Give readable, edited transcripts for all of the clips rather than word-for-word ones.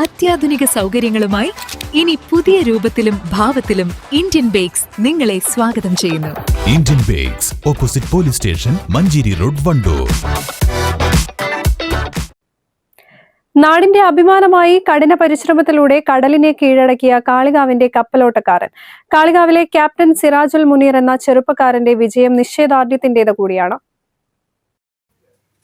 അത്യാധുനിക സൗകര്യങ്ങളുമായി ഇനി പുതിയ രൂപത്തിലും ഭാവത്തിലും ഇന്ത്യൻ ബേക്സ് നിങ്ങളെ സ്വാഗതം ചെയ്യുന്നു. Indian bakes, opposite police station, Manjeri road, Wandoor. നാടിന്റെ അഭിമാനമായി കഠിന പരിശ്രമത്തിലൂടെ കടലിനെ കീഴടക്കിയ കാളികാവിന്റെ കപ്പലോട്ടക്കാരൻ. കാളികാവിലെ ക്യാപ്റ്റൻ സിറാജുൽ മുനീർ എന്ന ചെറുപ്പക്കാരന്റെ വിജയം നിശ്ചയദാർഢ്യത്തിന്റേത് കൂടിയാണ്.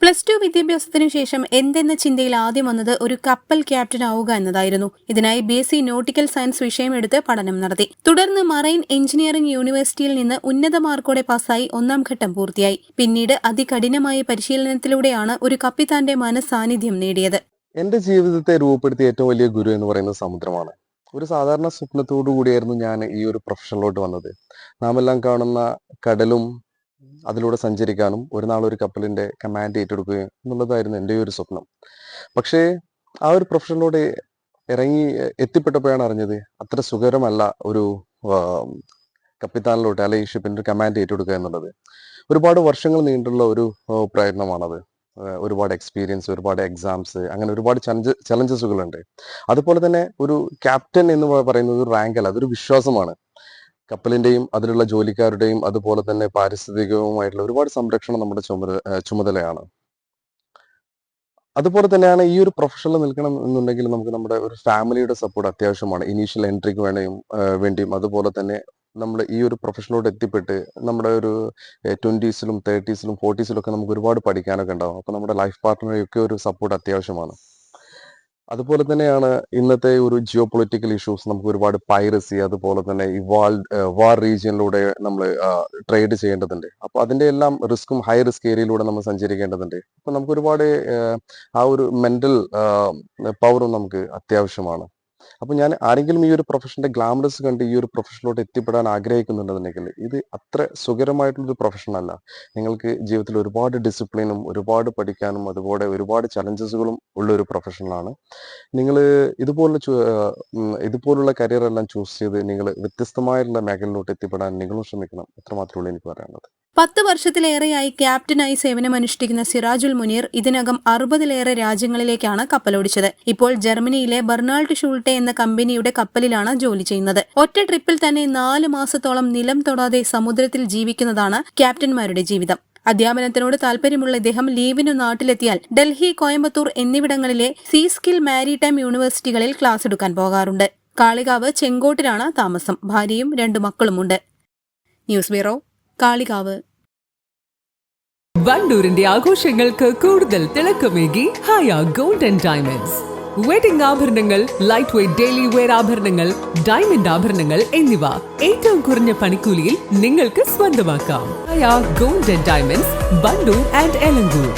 +2 വിദ്യാഭ്യാസത്തിനു ശേഷം എന്തെന്ന ചിന്തയിൽ ആദ്യം വന്നത് ഒരു കപ്പൽ ക്യാപ്റ്റൻ ആവുക എന്നതായിരുന്നു. ഇതിനായി BSc നോട്ടിക്കൽ സയൻസ് വിഷയമെടുത്ത് പഠനം നടത്തി. തുടർന്ന് മറൈൻ എഞ്ചിനീയറിംഗ് യൂണിവേഴ്സിറ്റിയിൽ നിന്ന് ഉന്നത മാർക്കോടെ പാസ്സായി 1ാം ഘട്ടം പൂർത്തിയായി. പിന്നീട് അതികഠിനമായ പരിശീലനത്തിലൂടെയാണ് ഒരു കപ്പിത്താന്റെ മനസ്സാന്നിധ്യം നേടിയത്. എന്റെ ജീവിതത്തെ രൂപപ്പെടുത്തിയ ഏറ്റവും വലിയ ഗുരു എന്ന് പറയുന്നത് സമുദ്രമാണ്. ഒരു സാധാരണ സ്വപ്നത്തോടു കൂടിയായിരുന്നു ഞാൻ ഈ ഒരു പ്രൊഫഷനിലോട്ട് വന്നത്. നാം എല്ലാം കാണുന്ന കടലും അതിലൂടെ സഞ്ചരിക്കാനും ഒരു നാൾ ഒരു കപ്പലിന്റെ കമാൻഡ് ഏറ്റെടുക്കുകയും എന്നുള്ളതായിരുന്നു എൻ്റെ ഒരു സ്വപ്നം. പക്ഷേ ആ ഒരു പ്രൊഫഷനിലൂടെ ഇറങ്ങി എത്തിപ്പെട്ടപ്പോഴാണ് അറിഞ്ഞത് അത്ര സുഖകരമല്ല ഒരു കപ്പിത്താനിലോട്ട് അല്ലെങ്കിൽ ഈ ഷിപ്പിന്റെ കമാൻഡ് ഏറ്റെടുക്കുക എന്നുള്ളത്. ഒരുപാട് വർഷങ്ങൾ നീണ്ടുള്ള ഒരു പ്രയത്നമാണത്. ഒരുപാട് എക്സ്പീരിയൻസ്, ഒരുപാട് എക്സാംസ്, അങ്ങനെ ഒരുപാട് ചലഞ്ചസുകളുണ്ട്. അതുപോലെ തന്നെ ഒരു ക്യാപ്റ്റൻ എന്ന് പറയുന്നത് ഒരു റാങ്ക് അല്ല, അതൊരു വിശ്വാസമാണ്. കപ്പലിന്റെയും അതിലുള്ള ജോലിക്കാരുടെയും അതുപോലെ തന്നെ പാരിസ്ഥിതികവുമായിട്ടുള്ള ഒരുപാട് സംരക്ഷണം നമ്മുടെ ചുമതലയാണ്. അതുപോലെ തന്നെയാണ് ഈ ഒരു പ്രൊഫഷനിൽ നിൽക്കണം എന്നുണ്ടെങ്കിൽ നമുക്ക് നമ്മുടെ ഒരു ഫാമിലിയുടെ സപ്പോർട്ട് അത്യാവശ്യമാണ്. ഇനീഷ്യൽ എൻട്രിക്ക് വേണ്ടിയും അതുപോലെ തന്നെ നമ്മൾ ഈ ഒരു പ്രൊഫഷനിലോട്ട് എത്തിപ്പെട്ട് നമ്മുടെ ഒരു 20s-ലും 30s-ലും 40s-ലും ഒക്കെ നമുക്ക് ഒരുപാട് പഠിക്കാനൊക്കെ ഉണ്ടാവും. അപ്പൊ നമ്മുടെ ലൈഫ് പാർട്ട്ണറൊക്കെ ഒരു സപ്പോർട്ട് അത്യാവശ്യമാണ്. അതുപോലെ തന്നെയാണ് ഇന്നത്തെ ഒരു ജിയോ പൊളിറ്റിക്കൽ ഇഷ്യൂസ്, നമുക്ക് ഒരുപാട് പൈറസി, അതുപോലെ തന്നെ ഈ വാർ റീജിയനിലൂടെ നമ്മൾ ട്രേഡ് ചെയ്യേണ്ടതുണ്ട്. അപ്പൊ അതിന്റെ എല്ലാം റിസ്ക്കും ഹൈ റിസ്ക് ഏരിയയിലൂടെ നമ്മൾ സഞ്ചരിക്കേണ്ടതുണ്ട്. അപ്പൊ നമുക്ക് ഒരുപാട് ആ ഒരു മെന്റൽ പവറും നമുക്ക് അത്യാവശ്യമാണ്. അപ്പൊ ഞാൻ ആരെങ്കിലും ഈ ഒരു പ്രൊഫഷന്റെ ഗ്ലാമറസ് കണ്ട് ഈ ഒരു പ്രൊഫഷനിലോട്ട് എത്തിപ്പെടാൻ ആഗ്രഹിക്കുന്നുണ്ടെന്നുണ്ടെങ്കിൽ ഇത് അത്ര സുഖകരമായിട്ടുള്ളൊരു പ്രൊഫഷൻ അല്ല. നിങ്ങൾക്ക് ജീവിതത്തിൽ ഒരുപാട് ഡിസിപ്ലിനും ഒരുപാട് പഠിക്കാനും അതുപോലെ ഒരുപാട് ചലഞ്ചസുകളും ഉള്ള ഒരു പ്രൊഫഷനാണ്. നിങ്ങൾ ഇതുപോലുള്ള കരിയർ എല്ലാം ചൂസ് ചെയ്ത് നിങ്ങൾ വ്യത്യസ്തമായിട്ടുള്ള മേഖലയിലോട്ട് എത്തിപ്പെടാൻ നിങ്ങളും ശ്രമിക്കണം. അത്രമാത്രമേ ഉള്ളൂ എനിക്ക് പറയാനുള്ളത്. 10 വർഷത്തിലേറെയായി ക്യാപ്റ്റനായി സേവനമനുഷ്ഠിക്കുന്ന സിറാജുൽ മുനീർ ഇതിനകം 60-ലേറെ രാജ്യങ്ങളിലേക്കാണ് കപ്പലോടിച്ചത്. ഇപ്പോൾ ജർമ്മനിയിലെ ബെർണാൾഡ് ഷൂൾട്ടെ എന്ന കമ്പനിയുടെ കപ്പലിലാണ് ജോലി ചെയ്യുന്നത്. ഒറ്റ ട്രിപ്പിൽ തന്നെ 4 മാസത്തോളം നിലം തൊടാതെ സമുദ്രത്തിൽ ജീവിക്കുന്നതാണ് ക്യാപ്റ്റന്മാരുടെ ജീവിതം. അധ്യാപനത്തിനോട് താൽപര്യമുള്ള ഇദ്ദേഹം ലീവിനു നാട്ടിലെത്തിയാൽ ഡൽഹി, കോയമ്പത്തൂർ എന്നിവിടങ്ങളിലെ സീ സ്കിൽ മാരിടൈം യൂണിവേഴ്സിറ്റികളിൽ ക്ലാസ് എടുക്കാൻ പോകാറുണ്ട്. കാളികാവ് ചെങ്കോട്ടിലാണ് താമസം. ഭാര്യയും 2 മക്കളുമുണ്ട്. News bureau, Kalikavu. വണ്ടൂരിന്റെ ആഘോഷങ്ങൾക്ക് കൂടുതൽ തിളക്കമേകി Haya gold and diamonds. Wedding ആഭരണങ്ങൾ, ലൈറ്റ് വെയ്റ്റ് ഡെയിലി വെയർ ആഭരണങ്ങൾ, ഡയമണ്ട് ആഭരണങ്ങൾ എന്നിവ ഏറ്റവും കുറഞ്ഞ പണിക്കൂലിയിൽ നിങ്ങൾക്ക് സ്വന്തമാക്കാം. Haya gold and diamonds, Wandoor and Elankur.